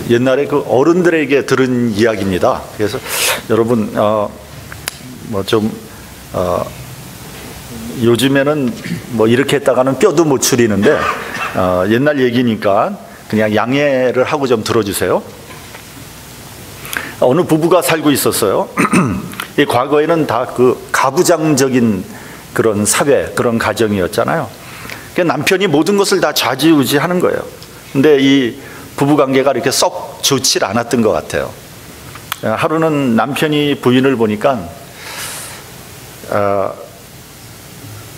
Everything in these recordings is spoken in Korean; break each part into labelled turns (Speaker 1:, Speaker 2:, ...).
Speaker 1: 옛날에 그 어른들에게 들은 이야기입니다. 그래서 여러분 요즘에는 뭐 이렇게 했다가는 뼈도 못 추리는데 옛날 얘기니까 그냥 양해를 하고 좀 들어주세요. 어느 부부가 살고 있었어요. 이 과거에는 다 그 가부장적인 그런 사회, 그런 가정이었잖아요. 남편이 모든 것을 다 좌지우지하는 거예요. 근데 이 부부 관계가 이렇게 썩 좋지 않았던 것 같아요. 하루는 남편이 부인을 보니까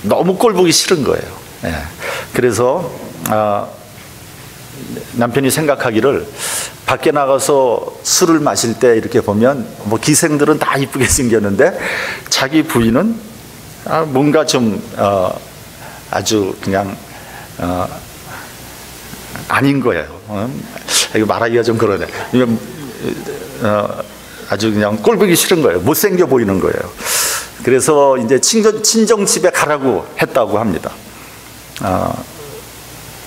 Speaker 1: 너무 꼴 보기 싫은 거예요. 그래서 남편이 생각하기를 밖에 나가서 술을 마실 때 이렇게 보면 뭐 기생들은 다 이쁘게 생겼는데 자기 부인은 뭔가 좀 아주 그냥 아닌 거예요. 이거 말하기가 좀 그러네. 아주 그냥 꼴 보기 싫은 거예요. 못생겨 보이는 거예요. 그래서 이제 친정 집에 가라고 했다고 합니다.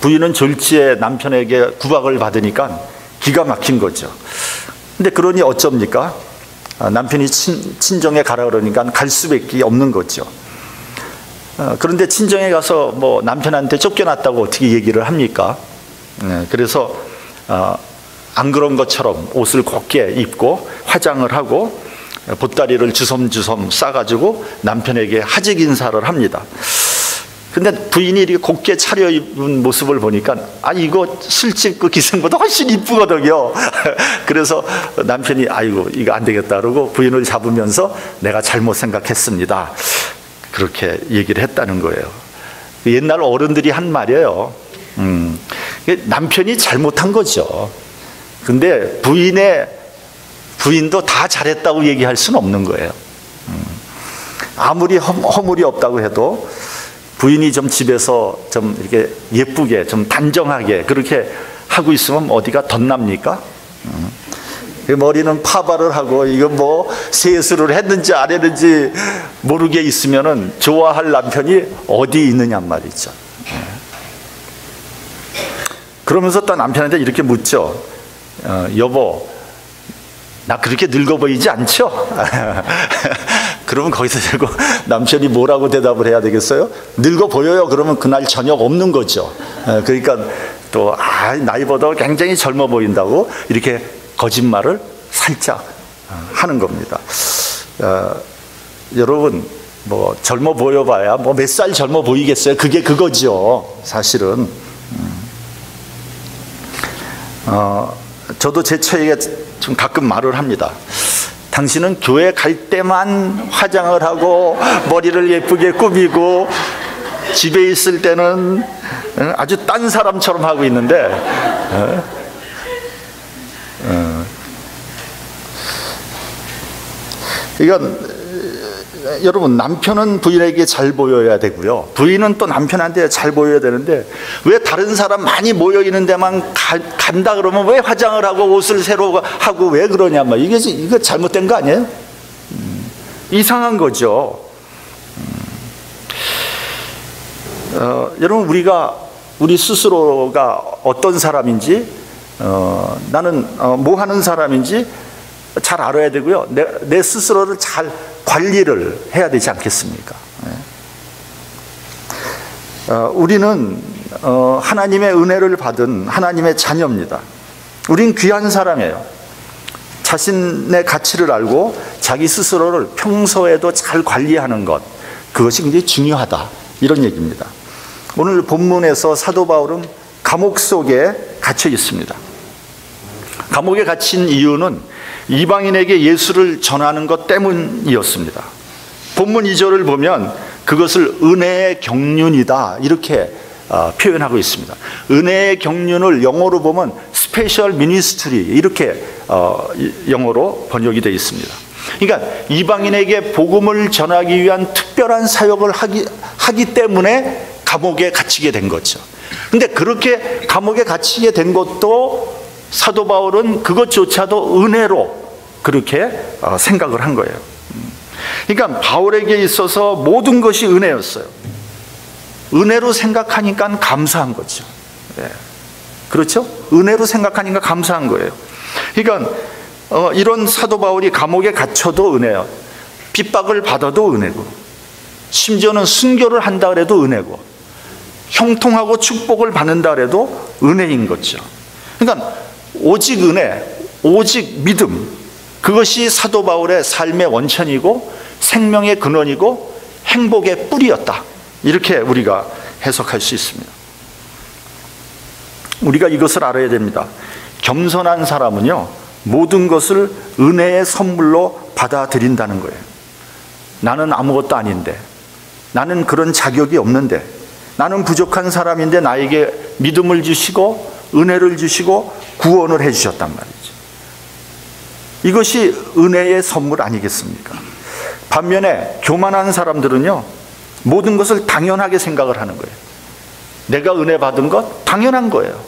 Speaker 1: 부인은 졸지에 남편에게 구박을 받으니까 기가 막힌 거죠. 근데 그러니 어쩝니까? 남편이 친정에 가라 그러니까 갈 수밖에 없는 거죠. 그런데 친정에 가서 뭐 남편한테 쫓겨났다고 어떻게 얘기를 합니까? 그래서 안 그런 것처럼 옷을 곱게 입고 화장을 하고 보따리를 주섬주섬 싸가지고 남편에게 하직 인사를 합니다. 근데 부인이 이렇게 곱게 차려입은 모습을 보니까 이거 술집 그 기생보다 훨씬 이쁘거든요. 그래서 남편이 아이고 이거 안 되겠다 그러고 부인을 잡으면서 내가 잘못 생각했습니다, 그렇게 얘기를 했다는 거예요. 옛날 어른들이 한 말이에요. 남편이 잘못한 거죠. 근데 부인도 다 잘했다고 얘기할 수는 없는 거예요. 아무리 허물이 없다고 해도 부인이 좀 집에서 좀 이렇게 예쁘게 좀 단정하게 그렇게 하고 있으면 어디가 덧납니까? 머리는 파발을 하고 이거 뭐 세수를 했는지 안 했는지 모르게 있으면은 좋아할 남편이 어디 있느냔 말이죠. 그러면서 또 남편한테 이렇게 묻죠. 여보, 나 그렇게 늙어 보이지 않죠? 그러면 거기서 대고 남편이 뭐라고 대답을 해야 되겠어요? 늙어 보여요. 그러면 그날 저녁 없는 거죠. 그러니까 또 나이보다 굉장히 젊어 보인다고 이렇게 거짓말을 살짝 하는 겁니다. 여러분 뭐 젊어 보여봐야 뭐 몇 살 젊어 보이겠어요? 그게 그거죠, 사실은. 저도 제 처에게 좀 가끔 말을 합니다. 당신은 교회 갈 때만 화장을 하고 머리를 예쁘게 꾸미고 집에 있을 때는 아주 딴 사람처럼 하고 있는데 이건 여러분, 남편은 부인에게 잘 보여야 되고요, 부인은 또 남편한테 잘 보여야 되는데 왜 다른 사람 많이 모여 있는 데만 간다 그러면 왜 화장을 하고 옷을 새로 하고 왜 그러냐 말. 이거 잘못된 거 아니에요? 이상한 거죠. 여러분, 우리 스스로가 어떤 사람인지 나는 뭐 하는 사람인지 잘 알아야 되고요, 내 스스로를 잘 관리를 해야 되지 않겠습니까? 우리는 하나님의 은혜를 받은 하나님의 자녀입니다. 우린 귀한 사람이에요. 자신의 가치를 알고 자기 스스로를 평소에도 잘 관리하는 것, 그것이 굉장히 중요하다, 이런 얘기입니다. 오늘 본문에서 사도 바울은 감옥 속에 갇혀 있습니다. 감옥에 갇힌 이유는 이방인에게 예수를 전하는 것 때문이었습니다. 본문 2절을 보면 그것을 은혜의 경륜이다, 이렇게 표현하고 있습니다. 은혜의 경륜을 영어로 보면 스페셜 미니스트리, 이렇게 영어로 번역이 되어 있습니다. 그러니까 이방인에게 복음을 전하기 위한 특별한 사역을 하기 때문에 감옥에 갇히게 된 거죠. 근데 그렇게 감옥에 갇히게 된 것도 사도 바울은 그것조차도 은혜로 그렇게 생각을 한 거예요. 그러니까 바울에게 있어서 모든 것이 은혜였어요. 은혜로 생각하니까 감사한 거죠. 그렇죠? 은혜로 생각하니까 감사한 거예요. 그러니까 이런 사도 바울이 감옥에 갇혀도 은혜요. 핍박을 받아도 은혜고, 심지어는 순교를 한다 그래도 은혜고, 형통하고 축복을 받는다 그래도 은혜인 거죠. 그러니까 오직 은혜, 오직 믿음, 그것이 사도 바울의 삶의 원천이고 생명의 근원이고 행복의 뿌리였다. 이렇게 우리가 해석할 수 있습니다. 우리가 이것을 알아야 됩니다. 겸손한 사람은요, 모든 것을 은혜의 선물로 받아들인다는 거예요. 나는 아무것도 아닌데, 나는 그런 자격이 없는데, 나는 부족한 사람인데 나에게 믿음을 주시고 은혜를 주시고 구원을 해주셨단 말이죠. 이것이 은혜의 선물 아니겠습니까? 반면에 교만한 사람들은요, 모든 것을 당연하게 생각을 하는 거예요. 내가 은혜 받은 것 당연한 거예요.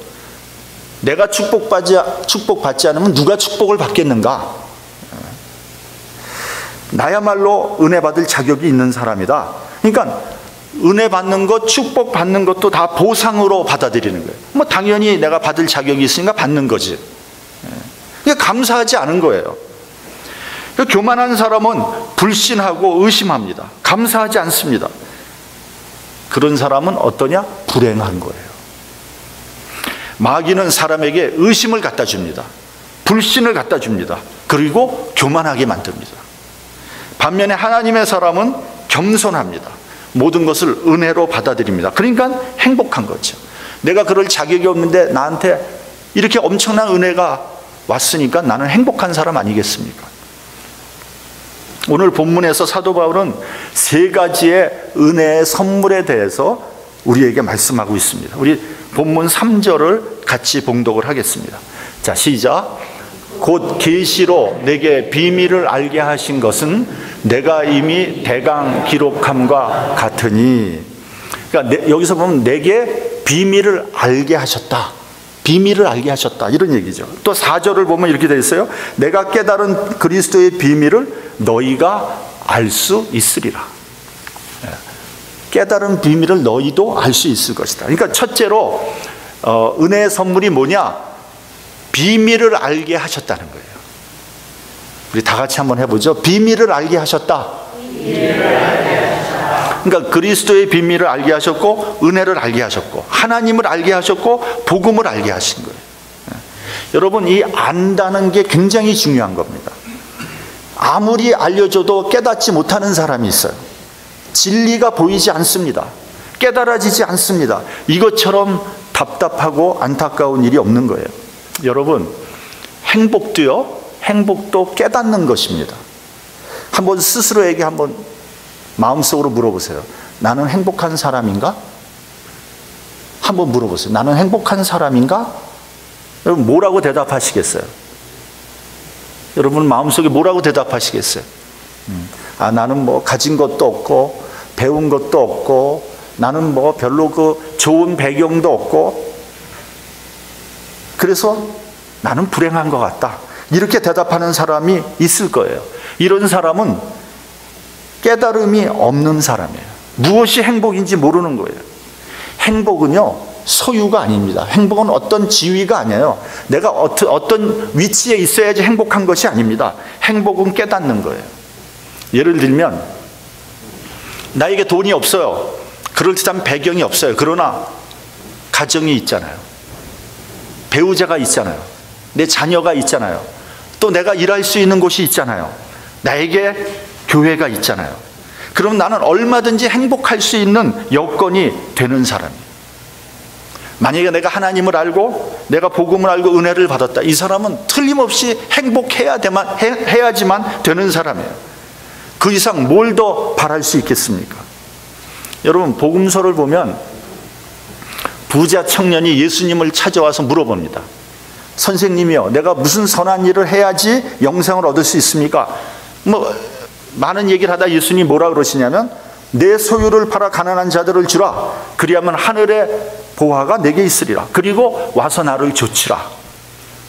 Speaker 1: 내가 축복받지 않으면 누가 축복을 받겠는가? 나야말로 은혜 받을 자격이 있는 사람이다. 그러니까 은혜 받는 것, 축복 받는 것도 다 보상으로 받아들이는 거예요. 뭐 당연히 내가 받을 자격이 있으니까 받는 거지. 감사하지 않은 거예요. 교만한 사람은 불신하고 의심합니다. 감사하지 않습니다. 그런 사람은 어떠냐? 불행한 거예요. 마귀는 사람에게 의심을 갖다 줍니다. 불신을 갖다 줍니다. 그리고 교만하게 만듭니다. 반면에 하나님의 사람은 겸손합니다. 모든 것을 은혜로 받아들입니다. 그러니까 행복한 거죠. 내가 그럴 자격이 없는데 나한테 이렇게 엄청난 은혜가 왔으니까 나는 행복한 사람 아니겠습니까? 오늘 본문에서 사도 바울은 세 가지의 은혜의 선물에 대해서 우리에게 말씀하고 있습니다. 우리 본문 3절을 같이 봉독을 하겠습니다. 자, 시작. 곧 계시로 내게 비밀을 알게 하신 것은 내가 이미 대강 기록함과 같으니. 그러니까 여기서 보면 내게 비밀을 알게 하셨다. 비밀을 알게 하셨다. 이런 얘기죠. 또 4절을 보면 이렇게 되어 있어요. 내가 깨달은 그리스도의 비밀을 너희가 알 수 있으리라. 깨달은 비밀을 너희도 알 수 있을 것이다. 그러니까 첫째로 은혜의 선물이 뭐냐? 비밀을 알게 하셨다는 거예요. 우리 다 같이 한번 해보죠. 비밀을 알게 하셨다. 비밀을 알게 하셨다. 그러니까 그리스도의 비밀을 알게 하셨고, 은혜를 알게 하셨고, 하나님을 알게 하셨고, 복음을 알게 하신 거예요. 여러분, 이 안다는 게 굉장히 중요한 겁니다. 아무리 알려줘도 깨닫지 못하는 사람이 있어요. 진리가 보이지 않습니다. 깨달아지지 않습니다. 이것처럼 답답하고 안타까운 일이 없는 거예요. 여러분, 행복도 깨닫는 것입니다. 한번 스스로에게 한번 마음속으로 물어보세요. 나는 행복한 사람인가? 한번 물어보세요. 나는 행복한 사람인가? 여러분, 뭐라고 대답하시겠어요? 여러분 마음속에 뭐라고 대답하시겠어요? 나는 뭐 가진 것도 없고 배운 것도 없고 나는 뭐 별로 그 좋은 배경도 없고 그래서 나는 불행한 것 같다. 이렇게 대답하는 사람이 있을 거예요. 이런 사람은 깨달음이 없는 사람이에요. 무엇이 행복인지 모르는 거예요. 행복은요, 소유가 아닙니다. 행복은 어떤 지위가 아니에요. 내가 어떤 위치에 있어야지 행복한 것이 아닙니다. 행복은 깨닫는 거예요. 예를 들면 나에게 돈이 없어요. 그럴듯한 배경이 없어요. 그러나 가정이 있잖아요. 배우자가 있잖아요. 내 자녀가 있잖아요. 또 내가 일할 수 있는 곳이 있잖아요. 나에게 교회가 있잖아요. 그럼 나는 얼마든지 행복할 수 있는 여건이 되는 사람이에요. 만약에 내가 하나님을 알고 내가 복음을 알고 은혜를 받았다. 이 사람은 틀림없이 해야지만 되는 사람이에요. 그 이상 뭘 더 바랄 수 있겠습니까? 여러분, 복음서를 보면 부자 청년이 예수님을 찾아와서 물어봅니다. 선생님이요, 내가 무슨 선한 일을 해야지 영생을 얻을 수 있습니까? 많은 얘기를 하다 예수님이 뭐라 그러시냐면 내 소유를 팔아 가난한 자들을 주라. 그리하면 하늘의 보화가 내게 있으리라. 그리고 와서 나를 조치라.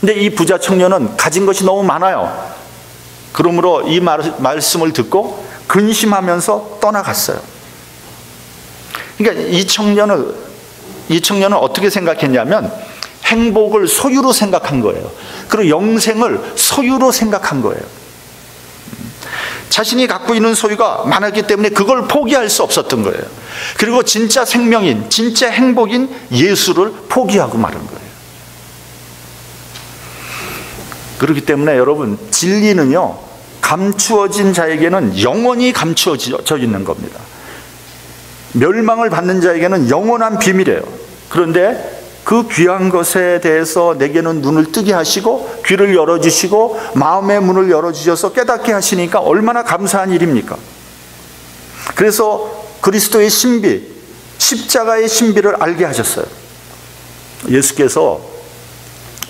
Speaker 1: 근데 이 부자 청년은 가진 것이 너무 많아요. 그러므로 이 말씀을 듣고 근심하면서 떠나갔어요. 그러니까 이 청년은 어떻게 생각했냐면 행복을 소유로 생각한 거예요. 그리고 영생을 소유로 생각한 거예요. 자신이 갖고 있는 소유가 많았기 때문에 그걸 포기할 수 없었던 거예요. 그리고 진짜 생명인, 진짜 행복인 예수를 포기하고 마는 거예요. 그렇기 때문에 여러분, 진리는요, 감추어진 자에게는 영원히 감추어져 있는 겁니다. 멸망을 받는 자에게는 영원한 비밀이에요. 그런데 그 귀한 것에 대해서 내게는 눈을 뜨게 하시고 귀를 열어주시고 마음의 문을 열어주셔서 깨닫게 하시니까 얼마나 감사한 일입니까? 그래서 그리스도의 신비, 십자가의 신비를 알게 하셨어요. 예수께서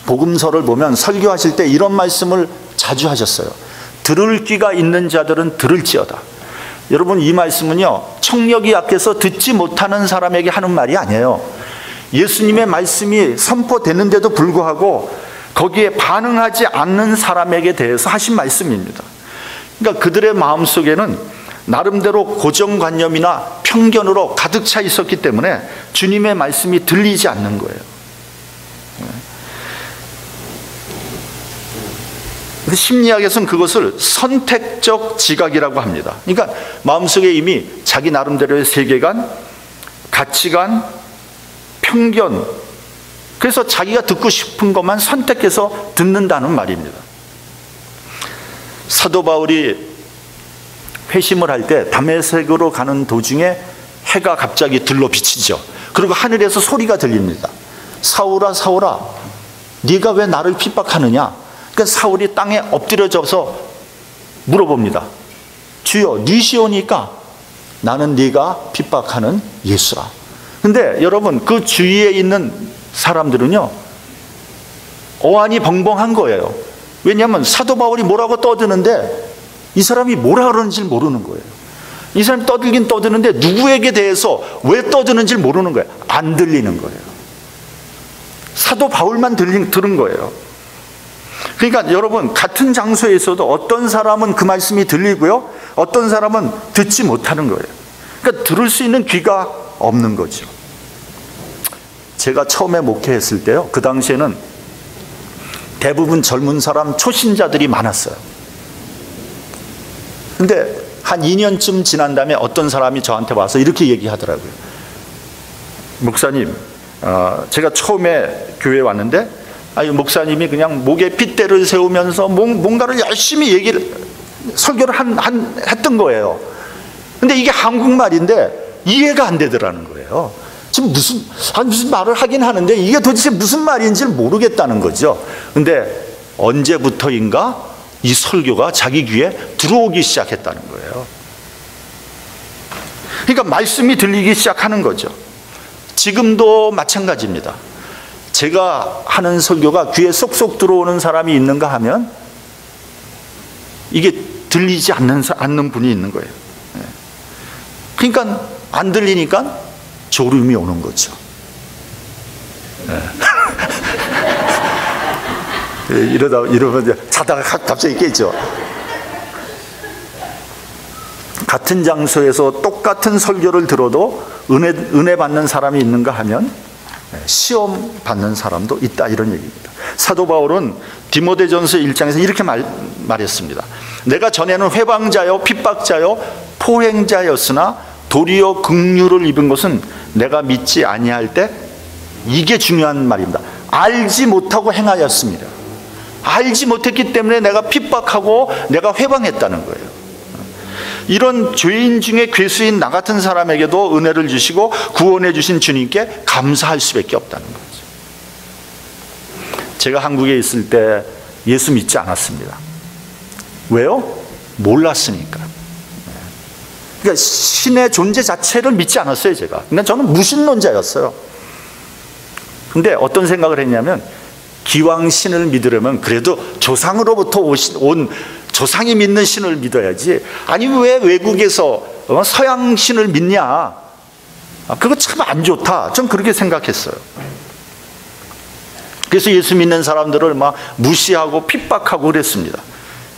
Speaker 1: 복음서를 보면 설교하실 때 이런 말씀을 자주 하셨어요. 들을 귀가 있는 자들은 들을지어다. 여러분, 이 말씀은요, 청력이 약해서 듣지 못하는 사람에게 하는 말이 아니에요. 예수님의 말씀이 선포되는데도 불구하고 거기에 반응하지 않는 사람에게 대해서 하신 말씀입니다. 그러니까 그들의 마음속에는 나름대로 고정관념이나 편견으로 가득 차 있었기 때문에 주님의 말씀이 들리지 않는 거예요. 심리학에서는 그것을 선택적 지각이라고 합니다. 그러니까 마음속에 이미 자기 나름대로의 세계관, 가치관, 편견, 그래서 자기가 듣고 싶은 것만 선택해서 듣는다는 말입니다. 사도 바울이 회심을 할 때 다메섹으로 가는 도중에 해가 갑자기 들러 비치죠. 그리고 하늘에서 소리가 들립니다. 사울아, 사울아, 네가 왜 나를 핍박하느냐? 그러니까 사울이 땅에 엎드려져서 물어봅니다. 주여, 니시오니까? 나는 네가 핍박하는 예수라. 근데 여러분, 그 주위에 있는 사람들은요, 어안이 벙벙한 거예요. 왜냐하면 사도 바울이 뭐라고 떠드는데 이 사람이 뭐라 그러는지 모르는 거예요. 이 사람이 떠들긴 떠드는데 누구에게 대해서 왜 떠드는지 모르는 거예요. 안 들리는 거예요. 사도 바울만 들은 거예요. 그러니까 여러분, 같은 장소에서도 어떤 사람은 그 말씀이 들리고요, 어떤 사람은 듣지 못하는 거예요. 그러니까 들을 수 있는 귀가 없는 거죠. 제가 처음에 목회했을 때요, 그 당시에는 대부분 젊은 사람, 초신자들이 많았어요. 근데 한 2년쯤 지난 다음에 어떤 사람이 저한테 와서 이렇게 얘기하더라고요. 목사님, 제가 처음에 교회에 왔는데 목사님이 그냥 목에 핏대를 세우면서 뭔가를 열심히 설교를 했던 거예요. 근데 이게 한국말인데 이해가 안 되더라는 거예요. 지금 무슨 말을 하긴 하는데 이게 도대체 무슨 말인지 모르겠다는 거죠. 근데 언제부터인가 이 설교가 자기 귀에 들어오기 시작했다는 거예요. 그러니까 말씀이 들리기 시작하는 거죠. 지금도 마찬가지입니다. 제가 하는 설교가 귀에 쏙쏙 들어오는 사람이 있는가 하면 이게 들리지 않는 분이 있는 거예요. 그러니까 안 들리니까 졸음이 오는 거죠. 이러면 자다가 갑자기 깨죠. 같은 장소에서 똑같은 설교를 들어도 은혜 받는 사람이 있는가 하면 시험 받는 사람도 있다, 이런 얘기입니다. 사도 바울은 디모데전서 1장에서 이렇게 말했습니다. 내가 전에는 회방자요 핍박자요 포행자였으나 도리어 긍휼을 입은 것은 내가 믿지 아니할 때, 이게 중요한 말입니다. 알지 못하고 행하였습니다. 알지 못했기 때문에 내가 핍박하고 내가 회방했다는 거예요. 이런 죄인 중에 괴수인 나 같은 사람에게도 은혜를 주시고 구원해 주신 주님께 감사할 수밖에 없다는 거죠. 제가 한국에 있을 때 예수 믿지 않았습니다. 왜요? 몰랐으니까. 그러니까 신의 존재 자체를 믿지 않았어요, 제가. 그러니까 저는 무신론자였어요. 근데 어떤 생각을 했냐면, 기왕 신을 믿으려면 그래도 조상으로부터 온 조상이 믿는 신을 믿어야지, 아니 왜 외국에서 서양 신을 믿냐, 그거 참 안 좋다, 전 그렇게 생각했어요. 그래서 예수 믿는 사람들을 막 무시하고 핍박하고 그랬습니다.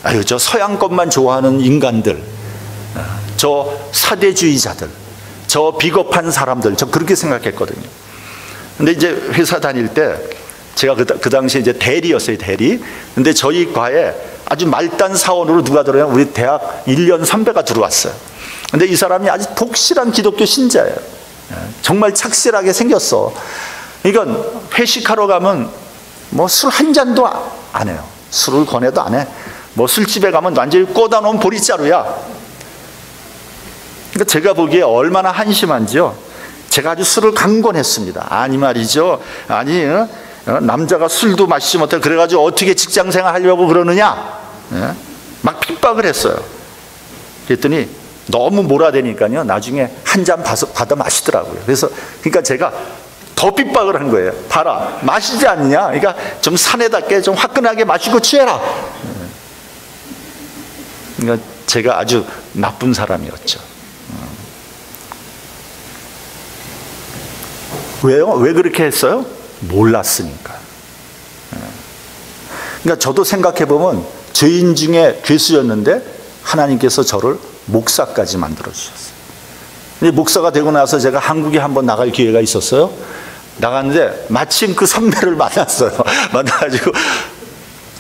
Speaker 1: 아유, 저 서양 것만 좋아하는 인간들, 저 사대주의자들, 저 비겁한 사람들, 저 그렇게 생각했거든요. 근데 이제 회사 다닐 때 제가 그 당시에 이제 대리였어요, 대리. 근데 저희 과에 아주 말단 사원으로 누가 들어오냐면 우리 대학 1년 선배가 들어왔어요. 근데 이 사람이 아주 독실한 기독교 신자예요. 정말 착실하게 생겼어. 그러니까 회식하러 가면 뭐 술 한 잔도 안 해요. 술을 권해도 안 해. 뭐 술집에 가면 완전히 꽂아놓은 보리자루야. 그러니까 제가 보기에 얼마나 한심한지요. 제가 아주 술을 강권했습니다. 아니 말이죠. 아니 남자가 술도 마시지 못해 그래가지고 어떻게 직장생활 하려고 그러느냐. 막 핍박을 했어요. 그랬더니 너무 몰아대니까요. 나중에 한 잔 받아 마시더라고요. 그러니까 제가 더 핍박을 한 거예요. 봐라, 마시지 않느냐. 그러니까 좀 사내답게 좀 화끈하게 마시고 취해라. 그러니까 제가 아주 나쁜 사람이었죠. 왜요? 왜 그렇게 했어요? 몰랐으니까. 그러니까 저도 생각해보면 죄인 중에 괴수였는데 하나님께서 저를 목사까지 만들어 주셨어요. 근데 목사가 되고 나서 제가 한국에 한번 나갈 기회가 있었어요. 나갔는데 마침 그 선배를 만났어요. 만나가지고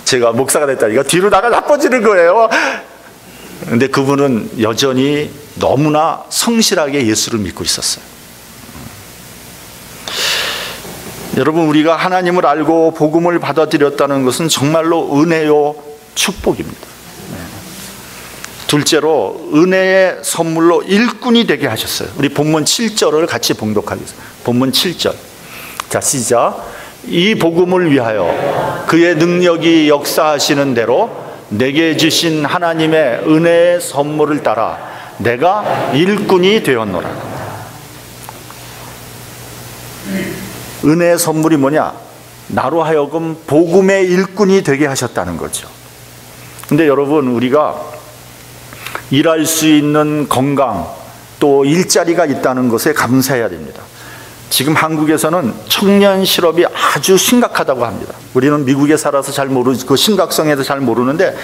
Speaker 1: 제가 목사가 됐다니까 뒤로 나가 나빠지는 거예요. 근데 그분은 여전히 너무나 성실하게 예수를 믿고 있었어요. 여러분, 우리가 하나님을 알고 복음을 받아들였다는 것은 정말로 은혜요 축복입니다. 둘째로 은혜의 선물로 일꾼이 되게 하셨어요. 우리 본문 7절을 같이 봉독하겠습니다. 본문 7절. 자, 시작. 이 복음을 위하여 그의 능력이 역사하시는 대로 내게 주신 하나님의 은혜의 선물을 따라 내가 일꾼이 되었노라. 은혜의 선물이 뭐냐? 나로 하여금 복음의 일꾼이 되게 하셨다는 거죠. 근데 여러분, 우리가 일할 수 있는 건강, 또 일자리가 있다는 것에 감사해야 됩니다. 지금 한국에서는 청년 실업이 아주 심각하다고 합니다. 우리는 미국에 살아서 잘 모르고 그 심각성에도 잘 모르는데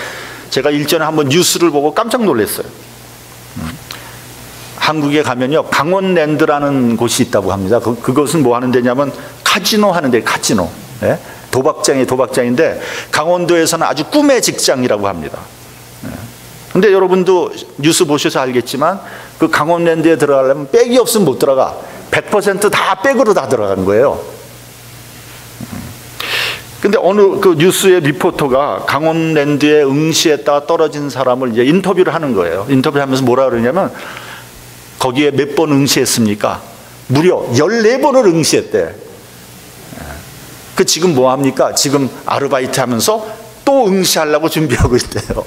Speaker 1: 제가 일전에 한번 뉴스를 보고 깜짝 놀랐어요. 한국에 가면요, 강원랜드라는 곳이 있다고 합니다. 그것은 뭐 하는 데냐면 카지노 하는 데, 카지노. 네? 도박장인데 강원도에서는 아주 꿈의 직장이라고 합니다. 근데 여러분도 뉴스 보셔서 알겠지만 그 강원랜드에 들어가려면 백이 없으면 못 들어가. 100% 다 백으로 다 들어가는 거예요. 근데 어느 그 뉴스의 리포터가 강원랜드에 응시했다가 떨어진 사람을 이제 인터뷰를 하는 거예요. 인터뷰하면서 뭐라 그러냐면 거기에 몇 번 응시했습니까? 무려 14번을 응시했대. 그 지금 뭐 합니까? 지금 아르바이트 하면서 또 응시하려고 준비하고 있대요.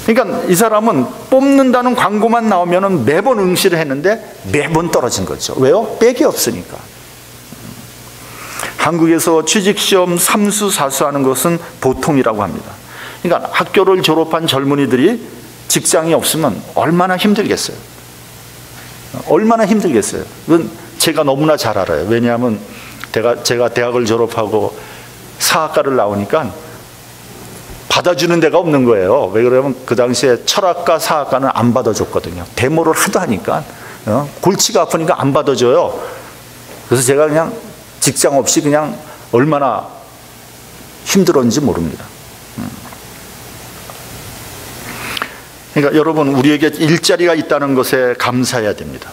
Speaker 1: 그러니까 이 사람은 뽑는다는 광고만 나오면 매번 응시를 했는데 매번 떨어진 거죠. 왜요? 백이 없으니까. 한국에서 취직시험 3수 4수 하는 것은 보통이라고 합니다. 그러니까 학교를 졸업한 젊은이들이 직장이 없으면 얼마나 힘들겠어요. 얼마나 힘들겠어요. 그건 제가 너무나 잘 알아요. 왜냐하면 제가 대학을 졸업하고 사학과를 나오니까 받아주는 데가 없는 거예요. 왜 그러냐면 그 당시에 철학과 사학과는 안 받아줬거든요. 데모를 하도 하니까 골치가 아프니까 안 받아줘요. 그래서 제가 그냥 직장 없이 그냥 얼마나 힘들었는지 모릅니다. 그러니까 여러분, 우리에게 일자리가 있다는 것에 감사해야 됩니다.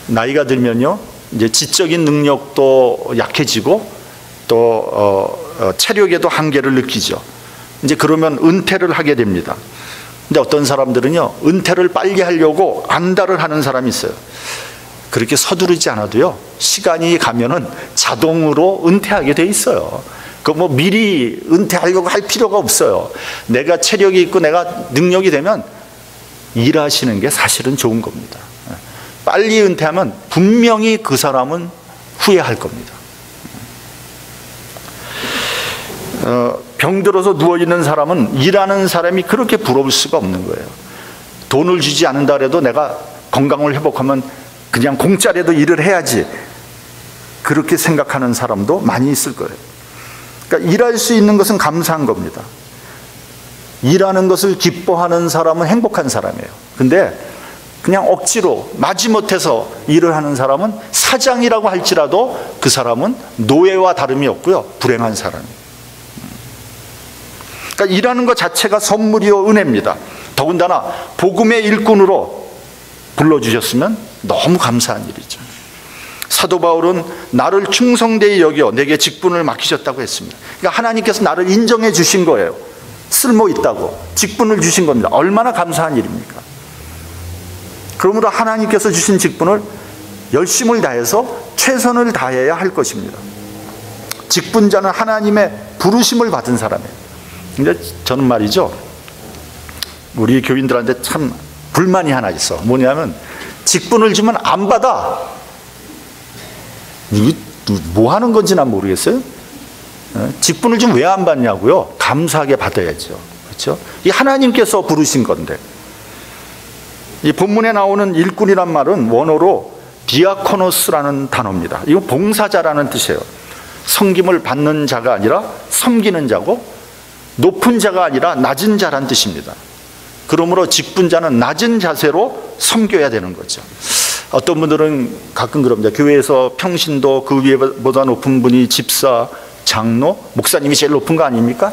Speaker 1: 나이가 들면요, 이제 지적인 능력도 약해지고 또 체력에도 한계를 느끼죠. 이제 그러면 은퇴를 하게 됩니다. 근데 어떤 사람들은요, 은퇴를 빨리 하려고 안달을 하는 사람이 있어요. 그렇게 서두르지 않아도요, 시간이 가면은 자동으로 은퇴하게 돼 있어요. 그 뭐 미리 은퇴하려고 할 필요가 없어요. 내가 체력이 있고 내가 능력이 되면 일하시는 게 사실은 좋은 겁니다. 빨리 은퇴하면 분명히 그 사람은 후회할 겁니다. 병들어서 누워있는 사람은 일하는 사람이 그렇게 부러울 수가 없는 거예요. 돈을 주지 않는다 해도 내가 건강을 회복하면 그냥 공짜라도 일을 해야지, 그렇게 생각하는 사람도 많이 있을 거예요. 그러니까 일할 수 있는 것은 감사한 겁니다. 일하는 것을 기뻐하는 사람은 행복한 사람이에요. 근데 그냥 억지로 마지못해서 일을 하는 사람은 사장이라고 할지라도 그 사람은 노예와 다름이 없고요, 불행한 사람이에요. 그러니까 일하는 것 자체가 선물이요 은혜입니다. 더군다나 복음의 일꾼으로 불러주셨으면 너무 감사한 일이죠. 사도 바울은 나를 충성되이 여겨 내게 직분을 맡기셨다고 했습니다. 그러니까 하나님께서 나를 인정해 주신 거예요. 쓸모 있다고 직분을 주신 겁니다. 얼마나 감사한 일입니까? 그러므로 하나님께서 주신 직분을 열심을 다해서 최선을 다해야 할 것입니다. 직분자는 하나님의 부르심을 받은 사람이에요. 근데 저는 말이죠, 우리 교인들한테 참 불만이 하나 있어. 뭐냐면 직분을 주면 안 받아. 이게 뭐 하는 건지 난 모르겠어요. 직분을 좀 왜 안 받냐고요? 감사하게 받아야죠. 그렇죠? 이 하나님께서 부르신 건데. 이 본문에 나오는 일꾼이란 말은 원어로 디아코노스라는 단어입니다. 이건 봉사자라는 뜻이에요. 섬김을 받는 자가 아니라 섬기는 자고, 높은 자가 아니라 낮은 자란 뜻입니다. 그러므로 직분자는 낮은 자세로 섬겨야 되는 거죠. 어떤 분들은 가끔 그럽니다. 교회에서 평신도, 그 위에보다 높은 분이 집사, 장로, 목사님이 제일 높은 거 아닙니까?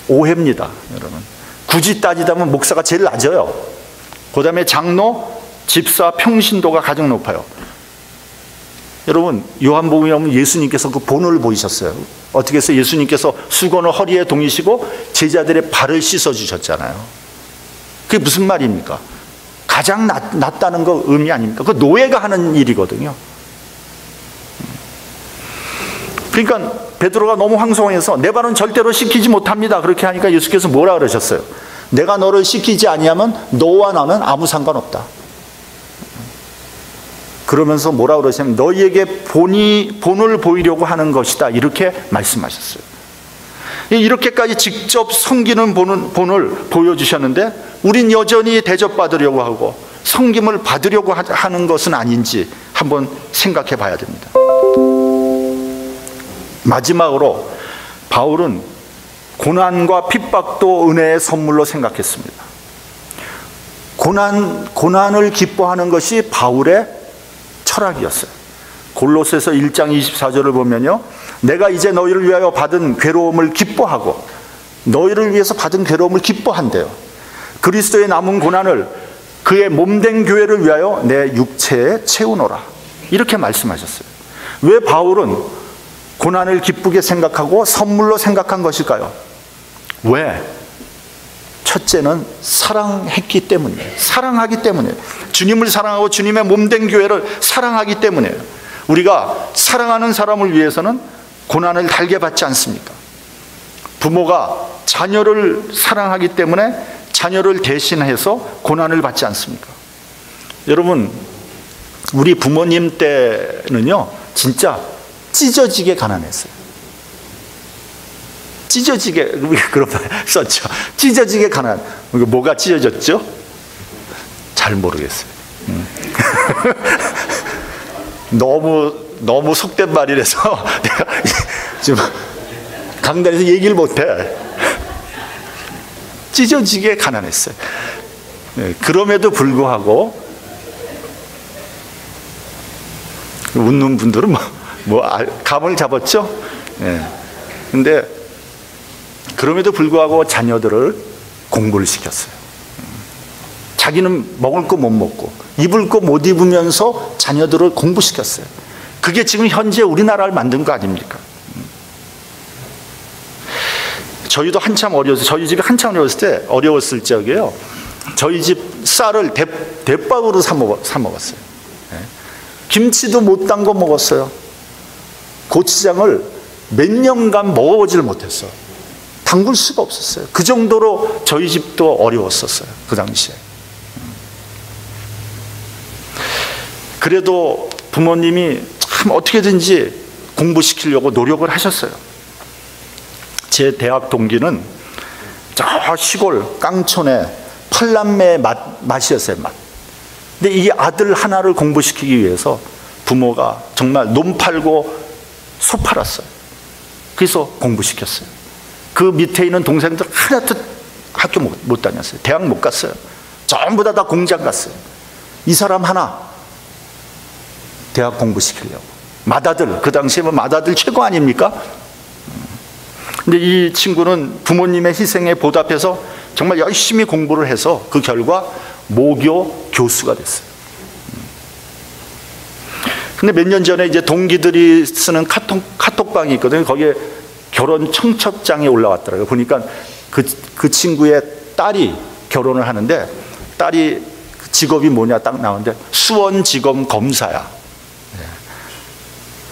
Speaker 1: 오해입니다, 여러분. 굳이 따지자면 목사가 제일 낮아요. 그 다음에 장로, 집사, 평신도가 가장 높아요. 여러분, 요한복음에 보면 예수님께서 그 본을 보이셨어요. 어떻게 해서 예수님께서 수건을 허리에 동이시고 제자들의 발을 씻어주셨잖아요. 그게 무슨 말입니까? 가장 낫다는 거 의미 아닙니까? 그 노예가 하는 일이거든요. 그러니까 베드로가 너무 황송해서 내 발은 절대로 씻기지 못합니다. 그렇게 하니까 예수께서 뭐라 그러셨어요? 내가 너를 씻기지 아니하면 너와 나는 아무 상관없다. 그러면서 뭐라 그러시냐면 너희에게 본을 보이려고 하는 것이다. 이렇게 말씀하셨어요. 이렇게까지 직접 섬기는 본을 보여주셨는데 우린 여전히 대접받으려고 하고 섬김을 받으려고 하는 것은 아닌지 한번 생각해 봐야 됩니다. 마지막으로 바울은 고난과 핍박도 은혜의 선물로 생각했습니다. 고난을 기뻐하는 것이 바울의 철학이었어요. 골로새서 1장 24절을 보면요, 내가 이제 너희를 위하여 받은 괴로움을 기뻐하고, 너희를 위해서 받은 괴로움을 기뻐한대요. 그리스도의 남은 고난을 그의 몸된 교회를 위하여 내 육체에 채우노라. 이렇게 말씀하셨어요. 왜 바울은 고난을 기쁘게 생각하고 선물로 생각한 것일까요? 왜? 첫째는 사랑했기 때문이에요. 사랑하기 때문이에요. 주님을 사랑하고 주님의 몸된 교회를 사랑하기 때문이에요. 우리가 사랑하는 사람을 위해서는 고난을 달게 받지 않습니까? 부모가 자녀를 사랑하기 때문에 자녀를 대신해서 고난을 받지 않습니까? 여러분, 우리 부모님 때는요, 진짜 찢어지게 가난했어요. 찢어지게, 그런 말 썼죠. 찢어지게 가난. 뭐가 찢어졌죠? 잘 모르겠어요. 너무 속된 말이라서 내가 지금 강단에서 얘기를 못해. 찢어지게 가난했어요. 그럼에도 불구하고 웃는 분들은 감을 잡았죠. 근데 그럼에도 불구하고 자녀들을 공부를 시켰어요. 자기는 먹을 거 못 먹고 입을 거 못 입으면서 자녀들을 공부시켰어요. 그게 지금 현재 우리나라를 만든 거 아닙니까? 저희도 한참 어려웠어요. 저희 집이 한참 어려웠을 적에요, 저희 집 쌀을 대밥으로 사 먹었어요. 김치도 못 담궈 먹었어요. 고추장을 몇 년간 먹어보지를 못했어. 담글 수가 없었어요. 그 정도로 저희 집도 어려웠었어요, 그 당시에. 그래도 부모님이 참 어떻게든지 공부시키려고 노력을 하셨어요. 제 대학 동기는 저 시골 깡촌에 팔남매의 맛이었어요, 맛. 근데 이 아들 하나를 공부시키기 위해서 부모가 정말 논 팔고 소 팔았어요. 그래서 공부시켰어요. 그 밑에 있는 동생들 하나도 학교 못 다녔어요. 대학 못 갔어요. 전부 다 공장 갔어요. 이 사람 하나 대학 공부시키려고. 맏아들, 그 당시에 뭐 맏아들 최고 아닙니까? 근데 이 친구는 부모님의 희생에 보답해서 정말 열심히 공부를 해서 그 결과 모교 교수가 됐어요. 근데 몇 년 전에 이제 동기들이 쓰는 카톡방이 있거든요. 거기에 결혼 청첩장이 올라왔더라고요. 보니까 그 친구의 딸이 결혼을 하는데, 딸이 직업이 뭐냐 딱 나오는데 수원지검 검사야.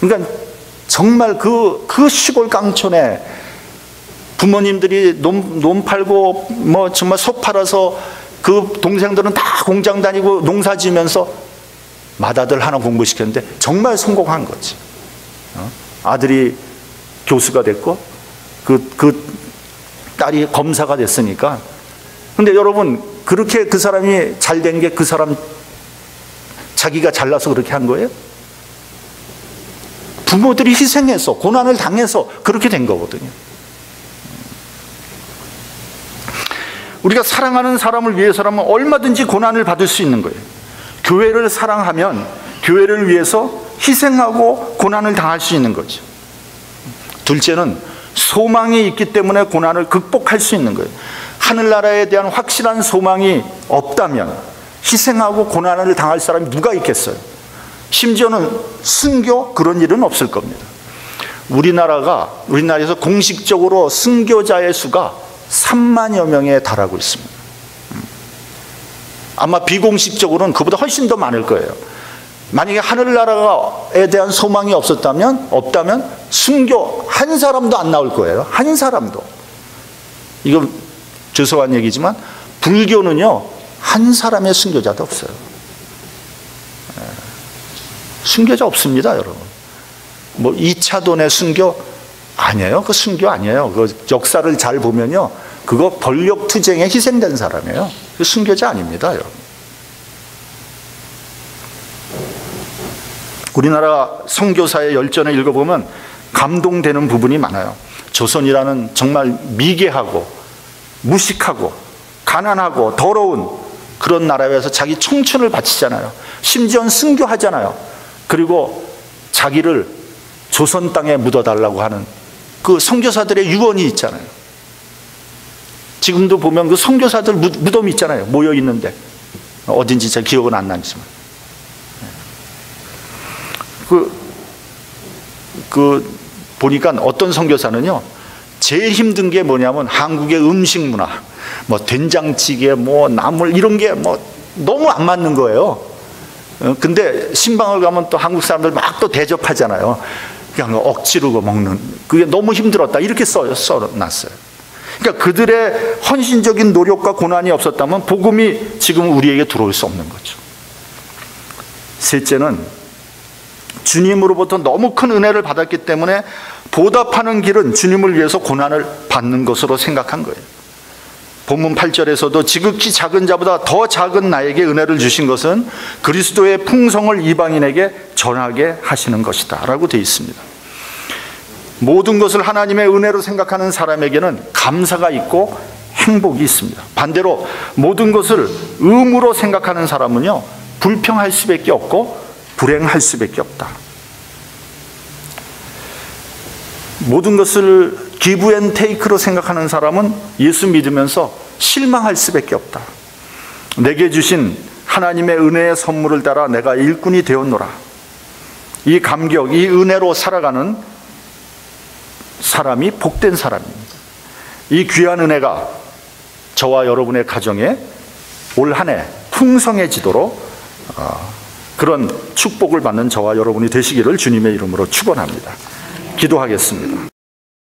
Speaker 1: 그러니까 정말 그 시골 깡촌에 부모님들이 논 팔고 뭐 정말 소 팔아서 그 동생들은 다 공장 다니고 농사 지면서 맏아들 하나 공부시켰는데 정말 성공한 거지. 아들이 교수가 됐고 그 딸이 검사가 됐으니까. 근데 여러분, 그렇게 그 사람이 잘 된 게 그 사람 자기가 잘나서 그렇게 한 거예요? 부모들이 희생해서 고난을 당해서 그렇게 된 거거든요. 우리가 사랑하는 사람을 위해서라면 얼마든지 고난을 받을 수 있는 거예요. 교회를 사랑하면 교회를 위해서 희생하고 고난을 당할 수 있는 거죠. 둘째는 소망이 있기 때문에 고난을 극복할 수 있는 거예요. 하늘나라에 대한 확실한 소망이 없다면 희생하고 고난을 당할 사람이 누가 있겠어요? 심지어는 순교, 그런 일은 없을 겁니다. 우리나라에서 공식적으로 순교자의 수가 3만여 명에 달하고 있습니다. 아마 비공식적으로는 그보다 훨씬 더 많을 거예요. 만약에 하늘나라에 대한 소망이 없다면 순교 한 사람도 안 나올 거예요. 한 사람도. 이건 죄송한 얘기지만 불교는요, 한 사람의 순교자도 없어요. 순교자 없습니다, 여러분. 뭐 2차돈의 순교 아니에요. 그 순교 아니에요. 그 역사를 잘 보면요, 그거 권력투쟁에 희생된 사람이에요. 그 순교자 아닙니다, 여러분. 우리나라 선교사의 열전을 읽어보면 감동되는 부분이 많아요. 조선이라는 정말 미개하고 무식하고 가난하고 더러운 그런 나라에서 자기 청춘을 바치잖아요. 심지어는 순교하잖아요. 그리고 자기를 조선 땅에 묻어달라고 하는 그 선교사들의 유언이 있잖아요. 지금도 보면 그 선교사들 무덤이 있잖아요. 모여 있는데 어딘지 제 기억은 안 나지만 보니까 어떤 선교사는요, 제일 힘든 게 뭐냐면 한국의 음식 문화, 뭐 된장찌개, 뭐 나물 이런 게 뭐 너무 안 맞는 거예요. 근데 신방을 가면 또 한국 사람들 막 또 대접하잖아요. 그냥 억지로 먹는, 그게 너무 힘들었다 이렇게 써놨어요. 그러니까 그들의 헌신적인 노력과 고난이 없었다면 복음이 지금 우리에게 들어올 수 없는 거죠. 셋째는 주님으로부터 너무 큰 은혜를 받았기 때문에 보답하는 길은 주님을 위해서 고난을 받는 것으로 생각한 거예요. 본문 8절에서도 지극히 작은 자보다 더 작은 나에게 은혜를 주신 것은 그리스도의 풍성을 이방인에게 전하게 하시는 것이다 라고 되어 있습니다. 모든 것을 하나님의 은혜로 생각하는 사람에게는 감사가 있고 행복이 있습니다. 반대로 모든 것을 의무로 생각하는 사람은요, 불평할 수밖에 없고 불행할 수밖에 없다. 모든 것을 기브 앤 테이크로 생각하는 사람은 예수 믿으면서 실망할 수밖에 없다. 내게 주신 하나님의 은혜의 선물을 따라 내가 일꾼이 되었노라. 이 감격, 이 은혜로 살아가는 사람이 복된 사람입니다. 이 귀한 은혜가 저와 여러분의 가정에 올 한 해 풍성해지도록 그런 축복을 받는 저와 여러분이 되시기를 주님의 이름으로 축원합니다. 기도하겠습니다.